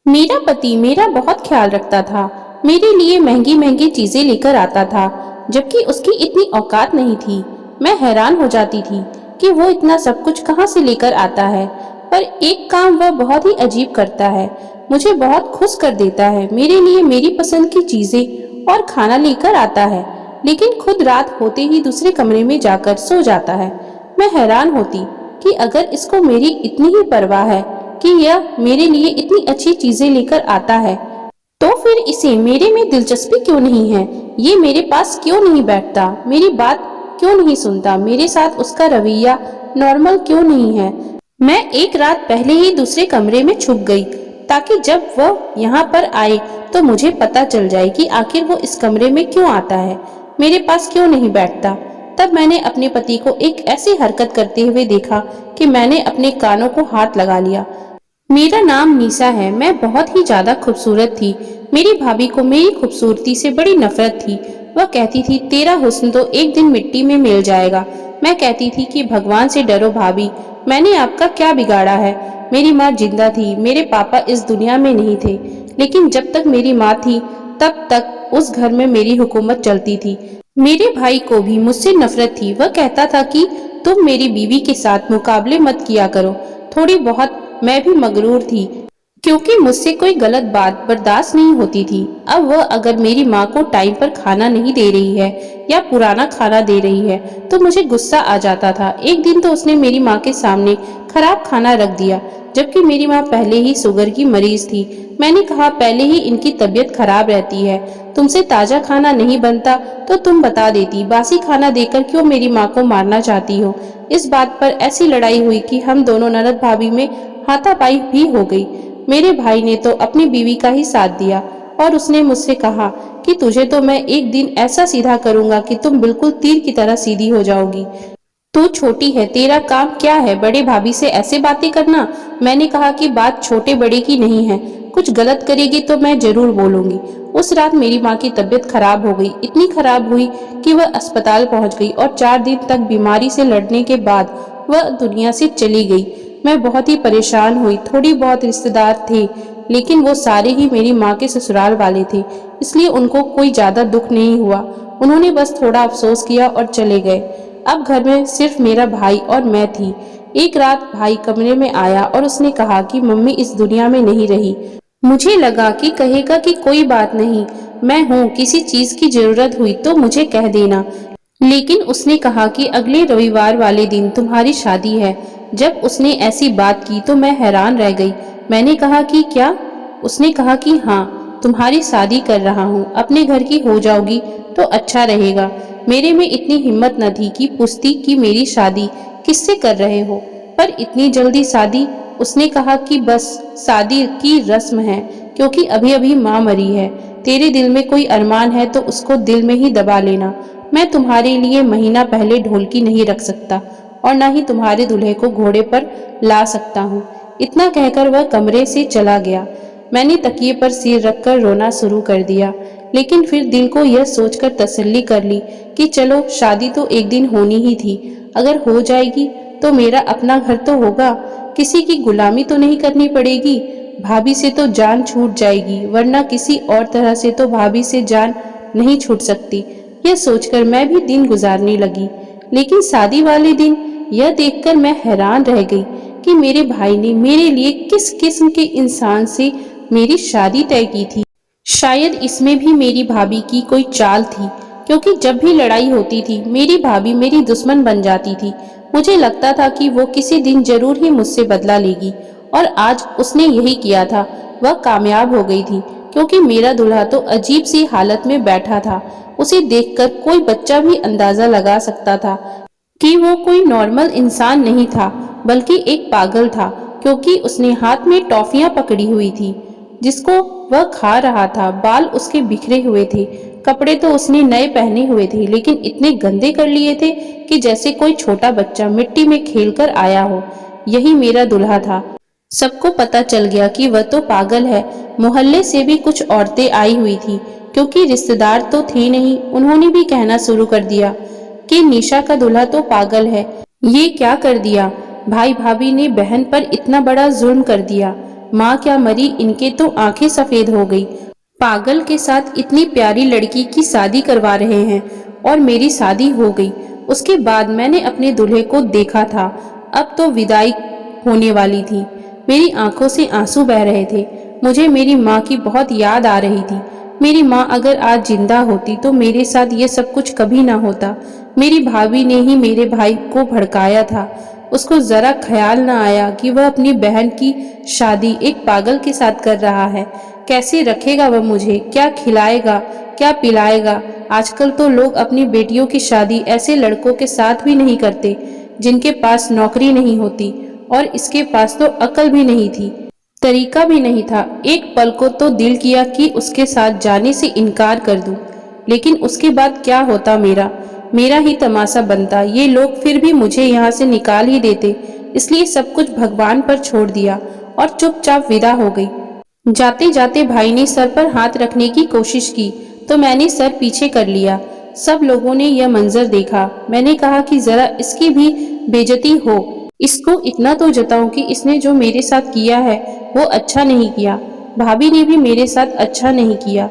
मेरा पति मेरा बहुत ख्याल रखता था। मेरे लिए महंगी महंगी चीजें लेकर आता था, जबकि उसकी इतनी औकात नहीं थी। मैं हैरान हो जाती थी कि वो इतना सब कुछ कहाँ से लेकर आता है। पर एक काम वह बहुत ही अजीब करता है, मुझे बहुत खुश कर देता है। मेरे लिए मेरी पसंद की चीजें और खाना लेकर आता है, लेकिन खुद रात होते ही दूसरे कमरे में जाकर सो जाता है। मैं हैरान होती कि अगर इसको मेरी इतनी ही परवाह है कि यह मेरे लिए इतनी अच्छी चीजें लेकर आता है, तो फिर इसे मेरे में दिलचस्पी क्यों नहीं है? ये मेरे पास क्यों नहीं बैठता? मेरी बात क्यों नहीं सुनता? मेरे साथ उसका रवैया नॉर्मल क्यों नहीं है? मैं एक रात पहले ही दूसरे कमरे में छुप गई, ताकि जब वह यहाँ पर आए तो मुझे पता चल जाए कि आखिर वो इस कमरे में क्यों आता है, मेरे पास क्यों नहीं बैठता। तब मैंने अपने पति को एक ऐसी हरकत करते हुए देखा कि मैंने अपने कानों को हाथ लगा लिया। मेरा नाम निशा है। मैं बहुत ही ज्यादा खूबसूरत थी। मेरी भाभी को मेरी खूबसूरती से बड़ी नफरत थी। वह कहती थी तेरा हुस्न तो एक दिन मिट्टी में मिल जाएगा। मैं कहती थी कि भगवान से डरो भाभी, मैंने आपका क्या बिगाड़ा है। मेरी माँ जिंदा थी, मेरे पापा इस दुनिया में नहीं थे, लेकिन जब तक मेरी माँ थी तब तक उस घर में मेरी हुकूमत चलती थी। मेरे भाई को भी मुझसे नफरत थी। वह कहता था कि तुम मेरी बीवी के साथ मुकाबले मत किया करो। थोड़ी बहुत मैं भी मगरूर थी, क्योंकि मुझसे कोई गलत बात बर्दाश्त नहीं होती थी। अब वह अगर मेरी माँ को टाइम पर खाना नहीं दे रही है या पुराना खाना दे रही है तो मुझे गुस्सा आ जाता था। एक दिन तो उसने मेरी माँ के सामने खराब खाना रख दिया, जबकि मेरी माँ पहले ही शुगर की मरीज थी। मैंने कहा पहले ही इनकी तबीयत खराब रहती है, तुमसे ताजा खाना नहीं बनता तो तुम बता देती, बासी खाना देकर क्यों मेरी माँ को मारना चाहती हो। इस बात पर ऐसी लड़ाई हुई कि हम दोनों ननद भाभी में हाथापाई भी हो गई। मेरे भाई ने तो अपनी बीवी का ही साथ दिया और उसने मुझसे कहा कि तुझे तो मैं एक दिन ऐसा सीधा करूंगा कि तुम बिल्कुल तीर की तरह सीधी हो जाओगी। तू छोटी है, तेरा काम क्या है बड़े भाभी से ऐसे बातें करना। मैंने कहा कि बात छोटे बड़े की नहीं है, कुछ गलत करेगी तो मैं जरूर बोलूंगी। उस रात मेरी माँ की तबीयत खराब हो गई, इतनी खराब हुई कि वह अस्पताल पहुंच गई और 4 दिन तक बीमारी से लड़ने के बाद वह दुनिया से चली गई। मैं बहुत ही परेशान हुई। थोड़ी बहुत रिश्तेदार थे, लेकिन वो सारे ही मेरी माँ के ससुराल वाले थे, इसलिए उनको कोई ज्यादा दुख नहीं हुआ। उन्होंने बस थोड़ा अफसोस किया और चले गए। अब घर में सिर्फ मेरा भाई और मैं थी। एक रात भाई कमरे में आया और उसने कहा कि मम्मी इस दुनिया में नहीं रही। मुझे लगा कि कहेगा कि कोई बात नहीं, मैं हूँ, किसी चीज की जरूरत हुई तो मुझे कह देना। लेकिन उसने कहा कि अगले रविवार वाले दिन तुम्हारी शादी है। जब उसने ऐसी बात की तो मैं हैरान रह गई। मैंने कहा कि क्या? उसने कहा कि हाँ, तुम्हारी शादी कर रहा हूँ, अपने घर की हो जाओगी तो अच्छा रहेगा। मेरे में इतनी हिम्मत न थी कि पूछती कि मेरी शादी किससे कर रहे हो, पर इतनी जल्दी शादी? उसने कहा कि बस शादी की रस्म है, क्योंकि अभी अभी माँ मरी है। तेरे दिल में कोई अरमान है तो उसको दिल में ही दबा लेना। मैं तुम्हारे लिए महीना पहले ढोलकी नहीं रख सकता और न ही तुम्हारे दूल्हे को घोड़े पर ला सकता हूँ। इतना कहकर वह कमरे से चला गया। मैंने तकिए पर सिर रखकर रोना शुरू कर दिया, लेकिन फिर दिल को यह सोचकर तसल्ली कर ली कि चलो शादी तो एक दिन होनी ही थी। अगर हो जाएगी तो मेरा अपना घर तो होगा, किसी की गुलामी तो नहीं करनी पड़ेगी। भाभी से तो जान छूट जाएगी, वरना किसी और तरह से तो भाभी से जान नहीं छूट सकती। यह सोचकर मैं भी दिन गुजारने लगी। लेकिन शादी वाले दिन यह देखकर मैं हैरान रह गई कि मेरे भाई ने मेरे लिए किस किस्म के इंसान से मेरी शादी तय की थी। शायद इसमें भी मेरी भाभी की कोई चाल थी, क्योंकि जब भी लड़ाई होती थी मेरी भाभी मेरी दुश्मन बन जाती थी। मुझे लगता था कि वो किसी दिन जरूर ही मुझसे बदला लेगी, और आज उसने यही किया था। वह कामयाब हो गई थी, क्योंकि मेरा दूल्हा तो अजीब सी हालत में बैठा था। उसे देखकर कोई बच्चा भी अंदाजा लगा सकता था कि वो कोई नॉर्मल इंसान नहीं था, बल्कि एक पागल था, क्योंकि उसने हाथ में टॉफियां पकड़ी हुई थी जिसको वह खा रहा था। बाल उसके बिखरे हुए थे, कपड़े तो उसने नए पहने हुए थे, लेकिन इतने गंदे कर लिए थे कि जैसे कोई छोटा बच्चा मिट्टी में खेलकर आया हो। यही मेरा दूल्हा था। सबको पता चल गया कि वह तो पागल है। मोहल्ले से भी कुछ औरतें आई हुई थी, क्योंकि रिश्तेदार तो थे नहीं। उन्होंने भी कहना शुरू कर दिया कि निशा का दूल्हा तो पागल है। ये क्या कर दिया, भाई भाभी ने बहन पर इतना बड़ा जुल्म कर दिया। माँ क्या मरी, इनके तो आंखें सफेद हो गई। पागल के साथ इतनी प्यारी लड़की की शादी करवा रहे हैं और मेरी शादी हो गई। उसके बाद मैंने अपने दूल्हे को देखा था। अब तो विदाई होने वाली थी। मेरी आंखों से आंसू बह रहे थे। मुझे मेरी माँ की बहुत याद आ रही थी। मेरी माँ अगर आज जिंदा होती तो मेरे साथ ये सब कुछ कभी ना होता। मेरी भाभी ने ही मेरे भाई को भड़काया था। उसको जरा ख्याल ना आया कि वह अपनी बहन की शादी एक पागल के साथ कर रहा है। कैसे रखेगा वह मुझे, क्या खिलाएगा, क्या पिलाएगा। आजकल तो लोग अपनी बेटियों की शादी ऐसे लड़कों के साथ भी नहीं करते जिनके पास नौकरी नहीं होती, और इसके पास तो अकल भी नहीं थी, तरीका भी नहीं था। एक पल को तो दिल किया कि उसके साथ जाने से इनकार कर दूं, लेकिन उसके बाद क्या होता, मेरा ही तमाशा बनता। ये लोग फिर भी मुझे यहाँ से निकाल ही देते। इसलिए सब कुछ भगवान पर छोड़ दिया और चुपचाप विदा हो गई। जाते जाते भाई ने सर पर हाथ रखने की कोशिश की तो मैंने सर पीछे कर लिया। सब लोगों ने यह मंजर देखा। मैंने कहा कि जरा इसकी भी बेइज्जती हो, इसको इतना तो जताऊं कि इसने जो मेरे साथ किया है वो अच्छा नहीं किया। भाभी ने भी मेरे साथ अच्छा नहीं किया।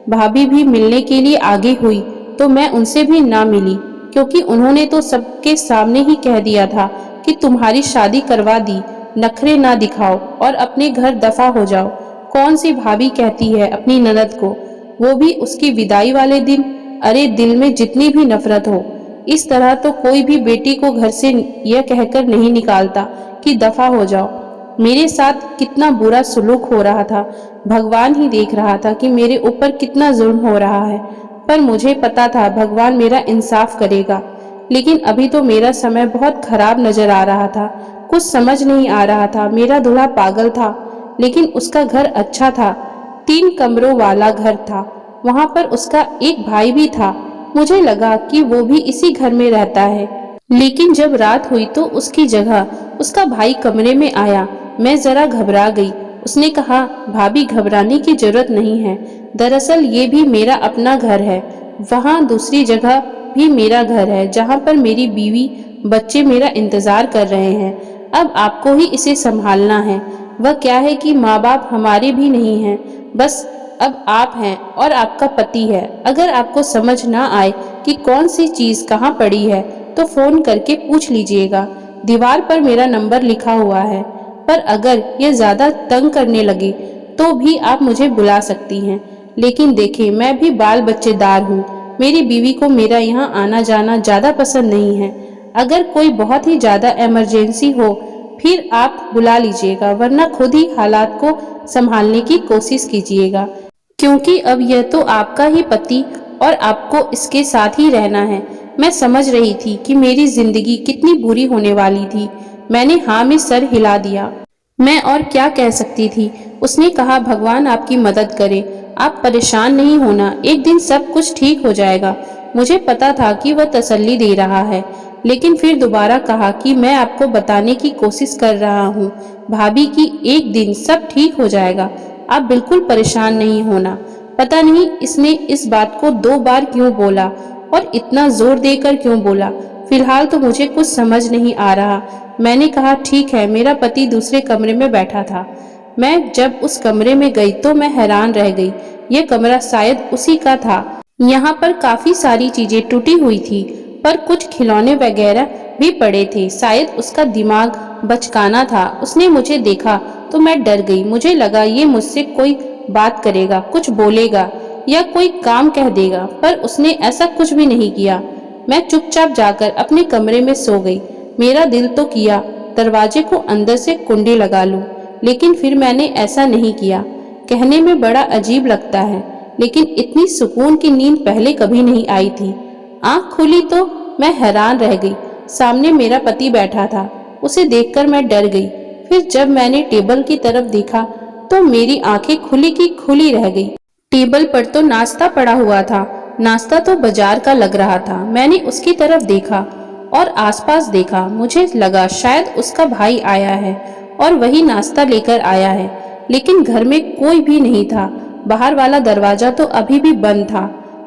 भाभी भी मिलने के लिए आगे हुई तो मैं उनसे भी ना मिली, क्योंकि उन्होंने तो सबके सामने ही कह दिया था कि तुम्हारी शादी करवा दी, नखरे ना दिखाओ और अपने घर दफा हो जाओ। कौन सी भाभी कहती है अपनी ननद को, वो भी उसकी विदाई वाले दिन। अरे दिल में जितनी भी नफरत हो, इस तरह तो कोई भी बेटी को घर से यह कहकर नहीं निकालता कि दफा हो जाओ। मेरे साथ कितना बुरा सुलूक हो रहा था, भगवान ही देख रहा था कि मेरे ऊपर कितना जुल्म हो रहा है। पर मुझे पता था भगवान मेरा इंसाफ करेगा। लेकिन अभी तो मेरा समय बहुत खराब नजर आ रहा था। कुछ समझ नहीं आ रहा था। मेरा दूल्हा पागल था, लेकिन उसका घर अच्छा था। 3 कमरों वाला घर था। वहां पर उसका एक भाई भी था। मुझे लगा कि वो भी इसी घर में रहता है। लेकिन जब रात हुई तो उसकी जगह उसका भाई कमरे में आया। मैं जरा घबरा गई। उसने कहा, भाभी घबराने की जरूरत नहीं है। दरअसल ये भी मेरा अपना घर है। वहाँ दूसरी जगह भी मेरा घर है, जहाँ पर मेरी बीवी बच्चे मेरा इंतजार कर रहे हैं। अब आपको ही इसे संभालना है। वह क्या है कि माँ बाप हमारे भी नहीं हैं, बस अब आप हैं और आपका पति है। अगर आपको समझ ना आए कि कौन सी चीज कहाँ पड़ी है तो फोन करके पूछ लीजिएगा। दीवार पर मेरा नंबर लिखा हुआ है। पर अगर ये ज्यादा तंग करने लगे तो भी आप मुझे बुला सकती हैं। लेकिन देखें, मैं भी बाल बच्चेदार हूँ। मेरी बीवी को मेरा यहाँ आना जाना ज्यादा पसंद नहीं है। अगर कोई बहुत ही ज्यादा इमरजेंसी हो फिर आप बुला लीजिएगा, वरना खुद ही हालात को संभालने की कोशिश कीजिएगा, क्योंकि अब यह तो आपका ही पति और आपको इसके साथ ही रहना है। मैं समझ रही थी कि मेरी जिंदगी कितनी बुरी होने वाली थी। मैंने हाँ में सर हिला दिया। मैं और क्या कह सकती थी। उसने कहा, भगवान आपकी मदद करे, आप परेशान नहीं होना, एक दिन सब कुछ ठीक हो जाएगा। मुझे पता था कि वह तसल्ली दे रहा है, लेकिन फिर दोबारा कहा कि मैं आपको बताने की कोशिश कर रहा हूँ भाभी कि एक दिन सब ठीक हो जाएगा, आप बिल्कुल परेशान नहीं होना। पता नहीं इसने इस बात को 2 बार क्यों बोला और इतना जोर देकर क्यों बोला। फिलहाल तो मुझे कुछ समझ नहीं आ रहा। मैंने कहा, ठीक है। मेरा पति दूसरे कमरे में बैठा था। मैं जब उस कमरे में गई तो मैं हैरान रह गई। यह कमरा शायद उसी का था। यहाँ पर काफी सारी चीजें टूटी हुई थी, पर कुछ खिलौने वगैरह भी पड़े थे। शायद उसका दिमाग बचकाना था। उसने मुझे देखा तो मैं डर गई। मुझे लगा ये मुझसे कोई बात करेगा, कुछ बोलेगा या कोई काम कह देगा, पर उसने ऐसा कुछ भी नहीं किया। मैं चुपचाप जाकर अपने कमरे में सो गई। मेरा दिल तो किया दरवाजे को अंदर से कुंडी लगा लूं, लेकिन फिर मैंने ऐसा नहीं किया। कहने में बड़ा अजीब लगता है, लेकिन इतनी सुकून की नींद पहले कभी नहीं आई थी। आंख खुली तो मैं हैरान रह गई। सामने मेरा पति बैठा था। उसे देखकर मैं डर गई। फिर जब मैंने टेबल की तरफ देखा तो मेरी आंखें खुली की खुली रह गई। टेबल पर तो नाश्ता पड़ा हुआ था। नाश्ता तो बाजार का लग रहा था। मैंने उसकी तरफ देखा और आसपास देखा। मुझे लगा शायद उसका भाई आया है और वही नाश्ता लेकर आया है, लेकिन घर में कोई भी नहीं था। बाहर वाला दरवाजा तो अभी भी बंद था।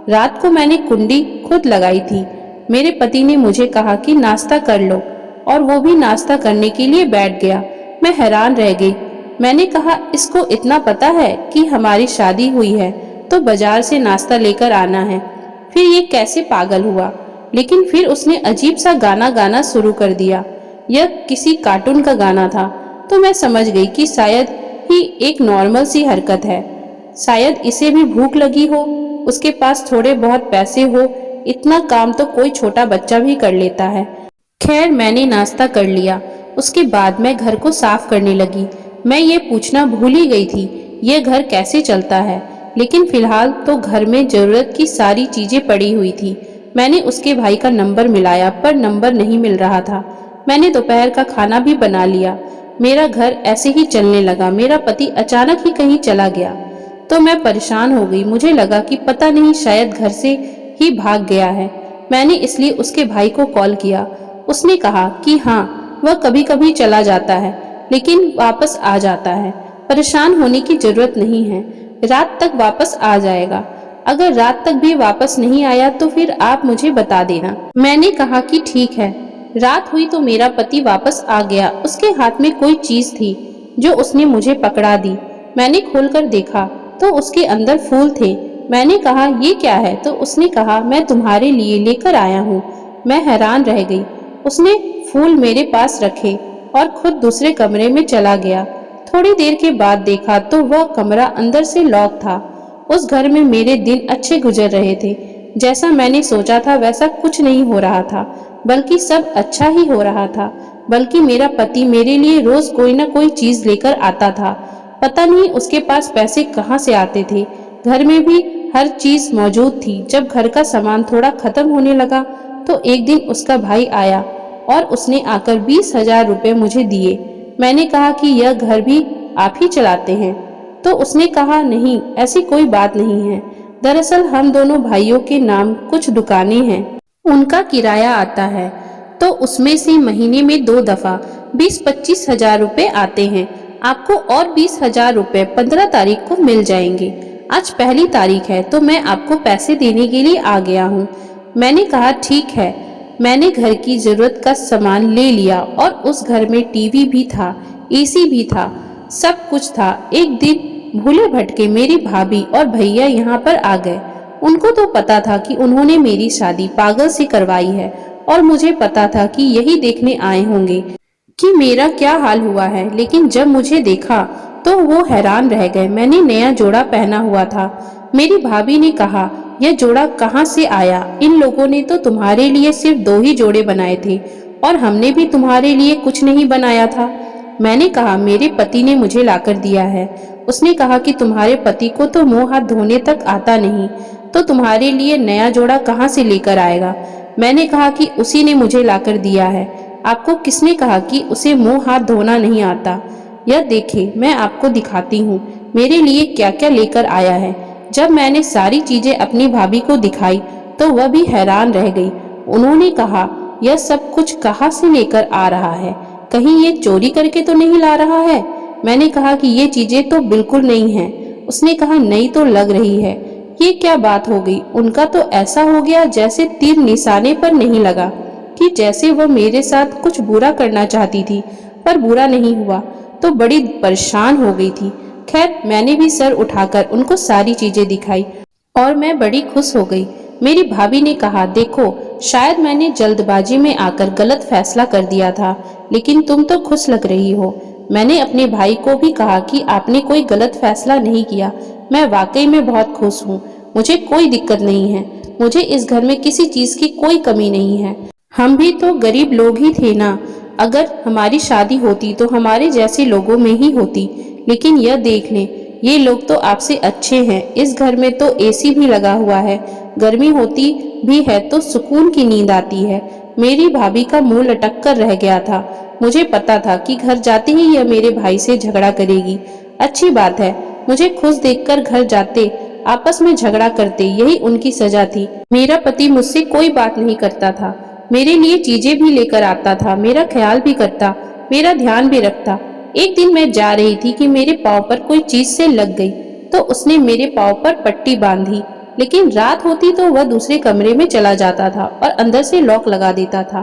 रात को मैंने कुंडी खुद लगाई थी। मेरे पति ने मुझे कहा कि नाश्ता कर लो, और वो भी नाश्ता करने के लिए बैठ गया। मैं हैरान रह गई। मैंने कहा, इसको इतना पता है कि हमारी शादी हुई है तो बाजार से नाश्ता लेकर आना है। फिर ये कैसे पागल हुआ। लेकिन फिर उसने अजीब सा गाना गाना शुरू कर दिया। यह किसी कार्टून का गाना था। तो मैं समझ गई कि शायद ही एक नॉर्मल सी हरकत है। शायद इसे भी भूख लगी हो, उसके पास थोड़े बहुत पैसे हो। इतना काम तो कोई छोटा बच्चा भी कर लेता है। खैर, मैंने नाश्ता कर लिया। उसके बाद मैं घर को साफ करने लगी। मैं ये पूछना भूल ही गई थी ये घर कैसे चलता है। लेकिन फिलहाल तो घर में जरूरत की सारी चीजें पड़ी हुई थी। मैंने उसके भाई का नंबर मिलाया पर नंबर नहीं मिल रहा था। मैंने दोपहर का खाना भी बना लिया। मेरा घर ऐसे ही चलने लगा। मेरा पति अचानक ही कहीं चला गया तो मैं परेशान हो गई। मुझे लगा कि पता नहीं शायद घर से ही भाग गया है। मैंने इसलिए उसके भाई को कॉल किया। उसने कहा कि हाँ, वह कभी कभी चला जाता है लेकिन वापस आ जाता है। परेशान होने की जरूरत नहीं है, रात तक वापस आ जाएगा। अगर रात तक भी वापस नहीं आया तो फिर आप मुझे बता देना। मैंने कहा कि ठीक है। रात हुई तो मेरा पति वापस आ गया। उसके हाथ में कोई चीज थी जो उसने मुझे पकड़ा दी। मैंने खोलकर देखा तो उसके अंदर फूल थे। मैंने कहा, ये क्या है? तो उसने कहा, मैं तुम्हारे लिए लेकर आया हूँ। मैं हैरान रह गई। उसने फूल मेरे पास रखे और खुद दूसरे कमरे में चला गया। थोड़ी देर के बाद देखा तो वह कमरा अंदर से लॉक था। उस घर में मेरे दिन अच्छे गुजर रहे थे। जैसा मैंने सोचा था वैसा कुछ नहीं हो रहा था, बल्कि सब अच्छा ही हो रहा था। बल्कि मेरा पति मेरे लिए रोज कोई ना कोई चीज लेकर आता था। पता नहीं उसके पास पैसे कहाँ से आते थे। घर में भी हर चीज मौजूद थी। जब घर का सामान थोड़ा खत्म होने लगा तो एक दिन उसका भाई आया और उसने आकर 20,000 रुपये मुझे दिए। मैंने कहा कि यह घर भी आप ही चलाते हैं? तो उसने कहा, नहीं, ऐसी कोई बात नहीं है। दरअसल हम दोनों भाइयों के नाम कुछ दुकानें हैं, उनका किराया आता है तो उसमें से महीने में 2 दफा 20-25 हजार रुपये आते हैं। आपको और 20,000 रुपये 15 तारीख को मिल जाएंगे। आज पहली तारीख है तो मैं आपको पैसे देने के लिए आ गया हूँ। मैंने कहा, ठीक है। मैंने घर की जरूरत का सामान ले लिया और उस घर में टीवी भी था, एसी भी था, सब कुछ था। एक दिन भूले भटके मेरी भाभी और भैया यहाँ पर आ गए। उनको तो पता था कि उन्होंने मेरी शादी पागल से करवाई है और मुझे पता था कि यही देखने आए होंगे कि मेरा क्या हाल हुआ है। लेकिन जब मुझे देखा तो वो हैरान रह गए। मैंने नया जोड़ा पहना हुआ था। मेरी भाभी ने कहा, यह जोड़ा कहाँ से आया? इन लोगों ने तो तुम्हारे लिए सिर्फ 2 ही जोड़े बनाए थे और हमने भी तुम्हारे लिए कुछ नहीं बनाया था। मैंने कहा, मेरे पति ने मुझे लाकर दिया है। उसने कहा कि तुम्हारे पति को तो मुंह हाथ धोने तक आता नहीं, तो तुम्हारे लिए नया जोड़ा कहाँ से लेकर आएगा? मैंने कहा कि उसी ने मुझे लाकर दिया है। आपको किसने कहा कि उसे मुंह हाथ धोना नहीं आता? यह देखे, मैं आपको दिखाती हूँ मेरे लिए क्या क्या लेकर आया है। जब मैंने सारी चीजें अपनी भाभी को दिखाई तो वह भी हैरान रह गई। उन्होंने कहा, यह सब कुछ कहाँ से लेकर आ रहा है? कहीं ये चोरी करके तो नहीं ला रहा है? मैंने कहा कि ये चीजें तो बिल्कुल नहीं हैं। उसने कहा, नहीं तो लग रही है। ये क्या बात हो गई? उनका तो ऐसा हो गया जैसे तीर निशाने पर नहीं लगा, कि जैसे वह मेरे साथ कुछ बुरा करना चाहती थी पर बुरा नहीं हुआ। तो बड़ी परेशान हो गई थी। खैर, मैंने भी सर उठाकर उनको सारी चीजें दिखाई और मैं बड़ी खुश हो गई। मेरी भाभी ने कहा, देखो, शायद मैंने जल्दबाजी में आकर गलत फैसला कर दिया था, लेकिन तुम तो खुश लग रही हो। मैंने अपने भाई को भी कहा कि आपने कोई गलत फैसला नहीं किया। मैं वाकई में बहुत खुश हूँ। मुझे कोई दिक्कत नहीं है। मुझे इस घर में किसी चीज की कोई कमी नहीं है। हम भी तो गरीब लोग ही थे ना। अगर हमारी शादी होती तो हमारे जैसे लोगों में ही होती। लेकिन यह देख लें, ये लोग तो आपसे अच्छे हैं। इस घर में तो एसी भी लगा हुआ है। गर्मी होती भी है तो सुकून की नींद आती है। मेरी भाभी का मुंह लटक कर रह गया था। मुझे पता था कि घर जाते ही यह मेरे भाई से झगड़ा करेगी। अच्छी बात है, मुझे खुश देखकर घर जाते आपस में झगड़ा करते, यही उनकी सजा थी। मेरा पति मुझसे कोई बात नहीं करता था। मेरे लिए चीजें भी लेकर आता था, मेरा ख्याल भी करता, मेरा ध्यान भी रखता। एक दिन मैं जा रही थी कि मेरे पाँव पर कोई चीज से लग गई तो उसने मेरे पाँव पर पट्टी बांधी। लेकिन रात होती तो वह दूसरे कमरे में चला जाता था और अंदर से लॉक लगा देता था।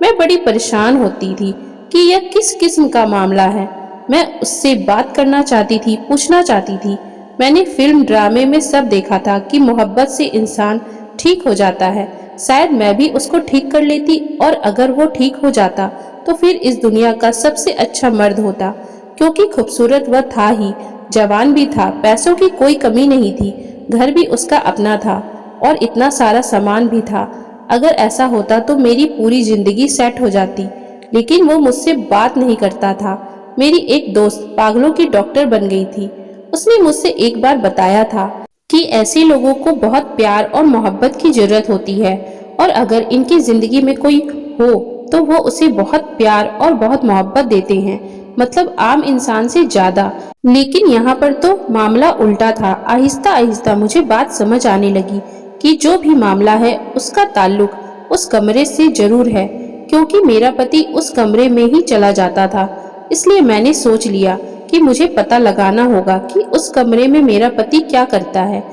मैं बड़ी परेशान होती थी कि यह किस किस्म का मामला है। मैं उससे बात करना चाहती थी, पूछना चाहती थी। मैंने फिल्म ड्रामे में सब देखा था कि मोहब्बत से इंसान ठीक हो जाता है। शायद मैं भी उसको ठीक कर लेती, और अगर वो ठीक हो जाता तो फिर इस दुनिया का सबसे अच्छा मर्द होता, क्योंकि खूबसूरत वह था ही, जवान भी था, पैसों की कोई कमी नहीं थी, घर भी उसका अपना था और इतना सारा सामान भी था। अगर ऐसा होता तो मेरी पूरी जिंदगी सेट हो जाती। लेकिन वो मुझसे बात नहीं करता था। मेरी एक दोस्त पागलों की डॉक्टर बन गई थी। उसने मुझसे एक बार बताया था कि ऐसे लोगों को बहुत प्यार और मोहब्बत की जरूरत होती है, और अगर इनकी जिंदगी में कोई हो तो वो उसे बहुत प्यार और बहुत मोहब्बत देते हैं, मतलब आम इंसान से ज्यादा। लेकिन यहाँ पर तो मामला उल्टा था। आहिस्ता आहिस्ता मुझे बात समझ आने लगी कि जो भी मामला है उसका ताल्लुक उस कमरे से जरूर है, क्योंकि मेरा पति उस कमरे में ही चला जाता था। इसलिए मैंने सोच लिया कि मुझे पता लगाना होगा कि उस कमरे में मेरा पति क्या करता है।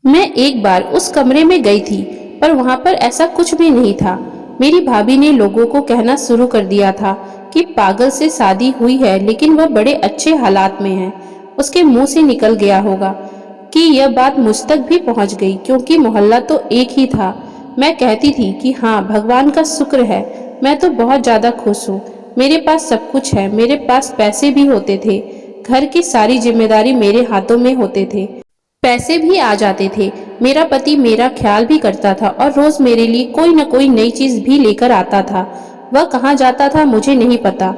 मैं एक बार उस कमरे में गई थी, पर वहाँ पर ऐसा कुछ भी नहीं था। मेरी भाभी ने लोगों को कहना शुरू कर दिया था कि पागल से शादी हुई है, लेकिन वह बड़े अच्छे हालात में है। उसके मुंह से निकल गया होगा कि यह बात मुझ तक भी पहुंच गई, क्योंकि मोहल्ला तो एक ही था। मैं कहती थी कि हाँ, भगवान का शुक्र है, मैं तो बहुत ज्यादा खुश हूँ। मेरे पास सब कुछ है, मेरे पास पैसे भी होते थे, घर की सारी जिम्मेदारी मेरे हाथों में होते थे, पैसे भी आ जाते थे। मेरा पति मेरा ख्याल भी करता था और रोज मेरे लिए कोई न कोई नई चीज भी लेकर आता था। वह कहाँ जाता था मुझे नहीं पता।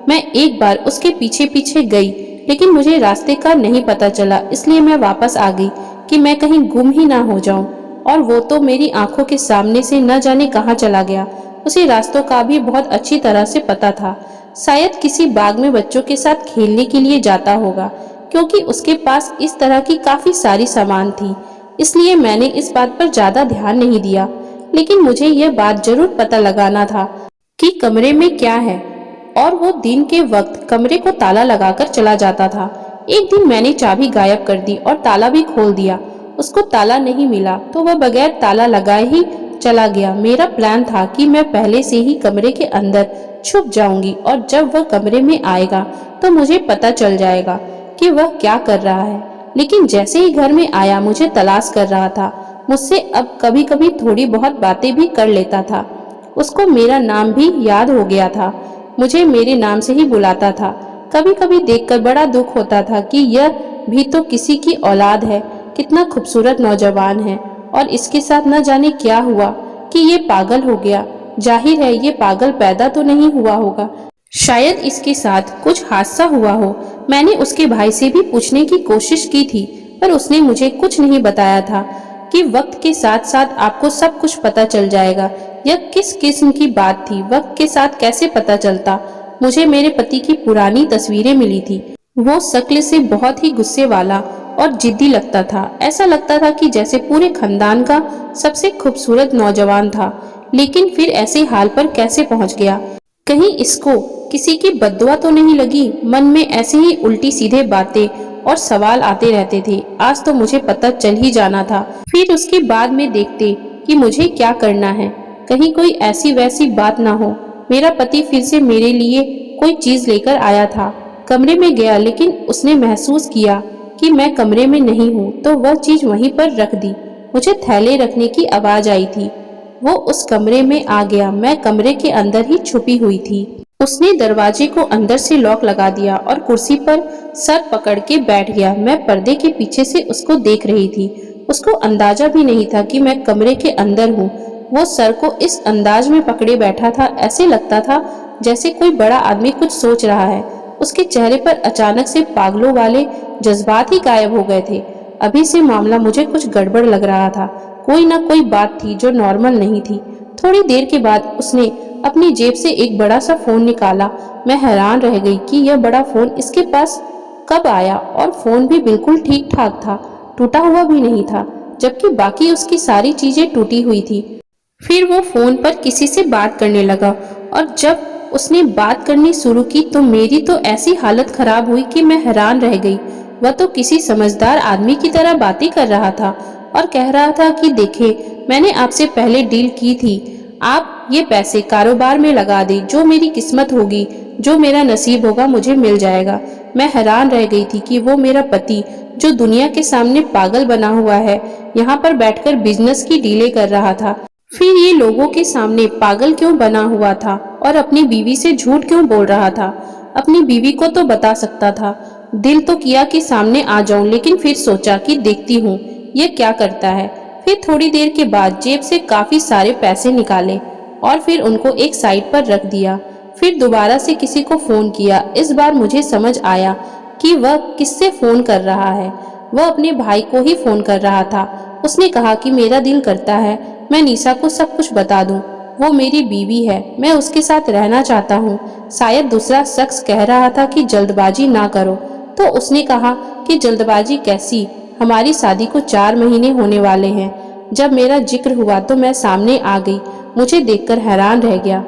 मैं एक बार उसके पीछे पीछे गई, लेकिन मुझे रास्ते का नहीं पता चला, इसलिए मैं वापस आ गई कि मैं कहीं गुम ही ना हो जाऊं। और वो तो मेरी आंखों के सामने से न जाने कहाँ चला गया। उसे रास्तों का भी बहुत अच्छी तरह से पता था। शायद किसी बाग में बच्चों के साथ खेलने के लिए जाता होगा, क्योंकि उसके पास इस तरह की काफी सारी सामान थी। इसलिए मैंने इस बात पर ज्यादा ध्यान नहीं दिया। लेकिन मुझे यह बात जरूर पता लगाना था कि कमरे में क्या है, और वो दिन के वक्त कमरे को ताला लगाकर चला जाता था। एक दिन मैंने चाबी गायब कर दी और ताला भी खोल दिया। उसको ताला नहीं मिला तो वह बगैर ताला लगाए ही चला गया। मेरा प्लान था कि मैं पहले से ही कमरे के अंदर छुप जाऊंगी, और जब वह कमरे में आएगा तो मुझे पता चल जाएगा कि वह क्या कर रहा है। लेकिन जैसे ही घर में आया मुझे तलाश कर रहा था। मुझसे अब कभी कभी थोड़ी बहुत बातें भी कर लेता था। उसको मेरा नाम भी याद हो गया था, मुझे मेरे नाम से ही बुलाता था। कभी कभी देखकर बड़ा दुख होता था कि यह भी तो किसी की औलाद है, कितना खूबसूरत नौजवान है, और इसके साथ न जाने क्या हुआ कि ये पागल हो गया। जाहिर है ये पागल पैदा तो नहीं हुआ होगा, शायद इसके साथ कुछ हादसा हुआ हो। मैंने उसके भाई से भी पूछने की कोशिश की थी, पर उसने मुझे कुछ नहीं बताया था कि वक्त के साथ साथ आपको सब कुछ पता चल जाएगा। यह किस किस्म की बात थी, वक्त के साथ कैसे पता चलता। मुझे मेरे पति की पुरानी तस्वीरें मिली थी। वो शक्ल से बहुत ही गुस्से वाला और जिद्दी लगता था। ऐसा लगता था कि जैसे पूरे खानदान का सबसे खूबसूरत नौजवान था। लेकिन फिर ऐसे हाल पर कैसे पहुंच गया? कहीं इसको किसी की बद्दुआ तो नहीं लगी? मन में ऐसे ही उल्टी सीधे बातें और सवाल आते रहते थे। आज तो मुझे पता चल ही जाना था, फिर उसके बाद में देखते कि मुझे क्या करना है। कहीं कोई ऐसी वैसी बात ना हो। मेरा पति फिर से मेरे लिए कोई चीज लेकर आया था। कमरे में गया, लेकिन उसने महसूस किया कि मैं कमरे में नहीं हूँ, तो वह चीज वहीं पर रख दी। मुझे थैले रखने की आवाज आई थी। वो उस कमरे में आ गया। मैं कमरे के अंदर ही छुपी हुई थी। उसने दरवाजे को अंदर से लॉक लगा दिया और कुर्सी पर सर पकड़ के बैठ गया। मैं पर्दे के पीछे से उसको देख रही थी। उसको अंदाजा भी नहीं था कि मैं कमरे के अंदर हूँ। वो सर को इस अंदाज में पकड़े बैठा था, ऐसे लगता था जैसे कोई बड़ा आदमी कुछ सोच रहा है। उसके चेहरे पर अचानक से पागलों वाले जज्बात ही गायब हो गए थे। अभी से मामला मुझे कुछ गड़बड़ लग रहा था। कोई ना कोई बात थी जो नॉर्मल नहीं थी। थोड़ी देर के बाद उसने अपनी जेब से एक बड़ा सा फोन निकाला। मैं हैरान रह गई कि यह बड़ा फोन इसके पास कब आया, और फोन भी बिल्कुल ठीक ठाक था, टूटा हुआ भी नहीं था, जबकि बाकी उसकी सारी चीजें टूटी हुई थी। फिर वो फोन पर किसी से बात करने लगा, और जब उसने बात करनी शुरू की तो मेरी तो ऐसी हालत खराब हुई कि मैं हैरान रह गई। वह तो किसी समझदार आदमी की तरह बातें कर रहा था और कह रहा था कि देखें, मैंने आपसे पहले डील की थी, आप ये पैसे कारोबार में लगा दें, जो मेरी किस्मत होगी जो मेरा नसीब होगा मुझे मिल जाएगा। मैं हैरान रह गई थी कि वो मेरा पति, जो दुनिया के सामने पागल बना हुआ है, यहाँ पर बैठकर बिजनेस की डीलें कर रहा था। फिर ये लोगों के सामने पागल क्यों बना हुआ था और अपनी बीवी से झूठ क्यों बोल रहा था? अपनी बीवी को तो बता सकता था। दिल तो किया कि सामने आ जाऊं, लेकिन फिर सोचा कि देखती हूँ ये क्या करता है। फिर थोड़ी देर के बाद जेब से काफी सारे पैसे निकाले और फिर उनको एक साइड पर रख दिया। फिर दोबारा से किसी को फोन किया। इस बार मुझे समझ आया कि वह किससे फोन कर रहा है। वह अपने भाई को ही फोन कर रहा था। उसने कहा कि मेरा दिल करता है मैं निशा को सब कुछ बता दूं। वो मेरी बीवी है, मैं उसके साथ रहना चाहता हूँ। शायद दूसरा शख्स कह रहा था कि जल्दबाजी ना करो, तो उसने कहा कि जल्दबाजी कैसी, हमारी शादी को 4 महीने होने वाले हैं। जब मेरा जिक्र हुआ तो मैं सामने आ गई। मुझे देखकर हैरान रह गया।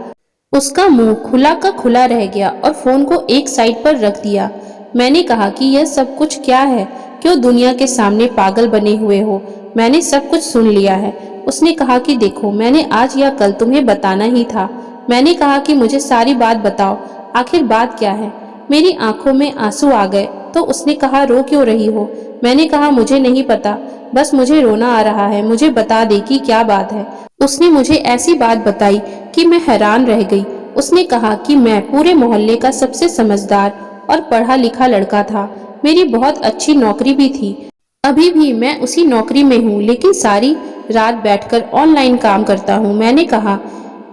उसका मुंह खुला का खुला रह गया और फोन को एक साइड पर रख दिया। मैंने कहा कि यह सब कुछ क्या है, क्यों दुनिया के सामने पागल बने हुए हो? मैंने सब कुछ सुन लिया है। उसने कहा कि देखो, मैंने आज या कल तुम्हें बताना ही था। मैंने कहा कि मुझे सारी बात बताओ, आखिर बात क्या है? मेरी आंखों में आंसू आ गए। तो उसने कहा रो क्यों रही हो? मैंने कहा मुझे नहीं पता, बस मुझे रोना आ रहा है, मुझे बता दे कि क्या बात है। उसने मुझे ऐसी बात बताई कि मैं हैरान रह गई। उसने कहा कि मैं पूरे मोहल्ले का सबसे समझदार और पढ़ा लिखा लड़का था। मेरी बहुत अच्छी नौकरी भी थी। अभी भी मैं उसी नौकरी में हूँ, लेकिन सारी रात बैठकर ऑनलाइन काम करता हूँ। मैंने कहा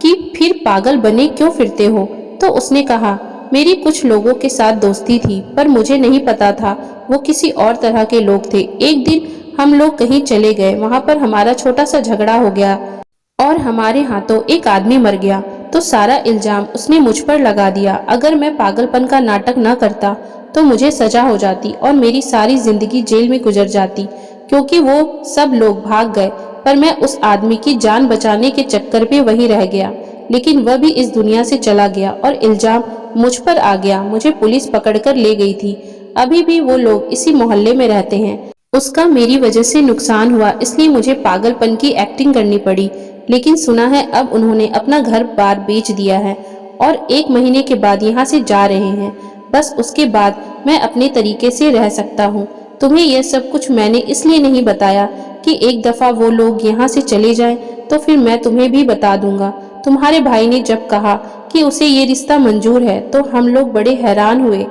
कि फिर पागल बने क्यों फिरते हो? तो उसने कहा मेरी कुछ लोगों के साथ दोस्ती थी, पर मुझे नहीं पता था वो किसी और तरह के लोग थे। एक दिन हम लोग कहीं चले गए, वहां पर हमारा छोटा सा झगड़ा हो गया और हमारे हाथों एक आदमी मर गया। तो सारा इल्जाम उसने मुझ पर लगा दिया। अगर मैं पागलपन का नाटक न करता तो मुझे सजा हो जाती और मेरी सारी जिंदगी जेल में गुजर जाती, क्योंकि वो सब लोग भाग गए। पर मैं उस आदमी की जान बचाने के चक्कर में वहीं रह गया, लेकिन वह भी इस दुनिया से चला गया और इल्जाम मुझ पर आ गया। मुझे पुलिस पकड़कर ले गई थी। अभी भी वो लोग इसी मोहल्ले में रहते हैं। उसका मेरी वजह से नुकसान हुआ, इसलिए मुझे पागलपन की एक्टिंग करनी पड़ी। लेकिन सुना है अब उन्होंने अपना घर बार बेच दिया है और 1 महीने के बाद यहाँ से जा रहे हैं। बस उसके बाद मैं अपने तरीके से रह सकता हूँ। तुम्हें यह सब कुछ मैंने इसलिए नहीं बताया कि एक दफा वो लोग यहाँ से चले जाएं तो फिर मैं तुम्हें भी बता दूंगा। तुम्हारे भाई ने जब कहा कि उसे ये रिश्ता मंजूर है तो हम लोग बड़े हैरान हुए।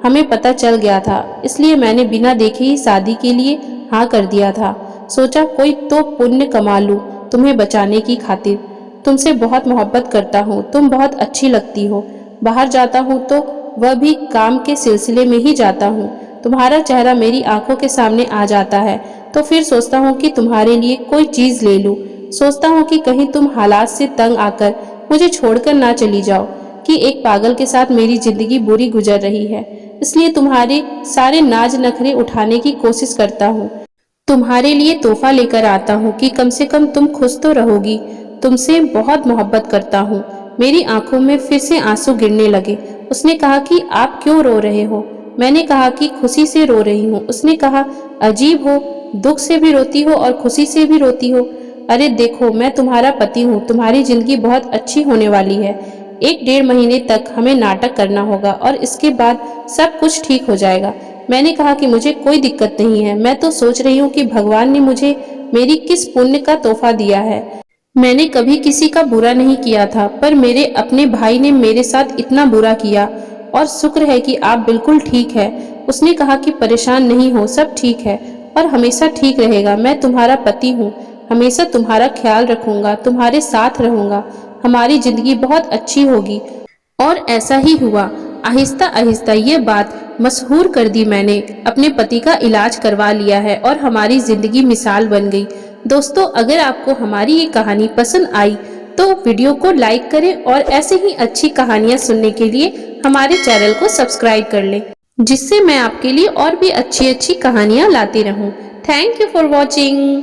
हमें पता चल गया था, इसलिए मैंने बिना देखे ही शादी के लिए हाँ कर दिया था। सोचा कोई तो पुण्य कमा लूं तुम्हें बचाने की खातिर। तुमसे बहुत मोहब्बत करता हूँ, तुम बहुत अच्छी लगती हो। बाहर जाता हूँ तो वह भी काम के सिलसिले में ही जाता हूँ। तुम्हारा चेहरा मेरी आंखों के सामने आ जाता है तो फिर सोचता हूँ कि तुम्हारे लिए कोई चीज ले लूं। सोचता हूँ कि कहीं तुम हालात से तंग आकर मुझे छोड़कर ना चली जाओ, कि एक पागल के साथ मेरी जिंदगी बुरी गुजर रही है, इसलिए तुम्हारे सारे नाज नखरे उठाने की कोशिश करता हूँ। तुम्हारे लिए तोहफा लेकर आता हूँ कि कम से कम तुम खुश तो रहोगी। तुमसे बहुत मोहब्बत करता हूँ। मेरी आंखों में फिर से आंसू गिरने लगे। उसने कहा कि आप क्यों रो रहे हो? मैंने कहा कि खुशी से रो रही हूँ। उसने कहा अजीब हो, दुख से भी रोती हो और खुशी से भी रोती हो। अरे देखो, मैं तुम्हारा पति हूँ, तुम्हारी जिंदगी बहुत अच्छी होने वाली है। 1-1.5 महीने तक हमें नाटक करना होगा और इसके बाद सब कुछ ठीक हो जाएगा। मैंने कहा कि मुझे कोई दिक्कत नहीं है। मैं तो सोच रही हूँ कि भगवान ने मुझे मेरी किस पुण्य का तोहफा दिया है। मैंने कभी किसी का बुरा नहीं किया था, पर मेरे अपने भाई ने मेरे साथ इतना बुरा किया, और शुक्र है कि आप बिल्कुल ठीक है। उसने कहा कि परेशान नहीं हो, सब ठीक है और हमेशा ठीक रहेगा। मैं तुम्हारा पति हूँ, हमेशा तुम्हारा ख्याल रखूंगा, तुम्हारे साथ रहूंगा। हमारी जिंदगी बहुत अच्छी होगी। और ऐसा ही हुआ। आहिस्ता आहिस्ता ये बात मशहूर कर दी। मैंने अपने पति का इलाज करवा लिया है और हमारी जिंदगी मिसाल बन गई। दोस्तों, अगर आपको हमारी ये कहानी पसंद आई तो वीडियो को लाइक करें और ऐसे ही अच्छी कहानियां सुनने के लिए हमारे चैनल को सब्सक्राइब कर लें, जिससे मैं आपके लिए और भी अच्छी अच्छी कहानियां लाती रहूं। Thank you for watching.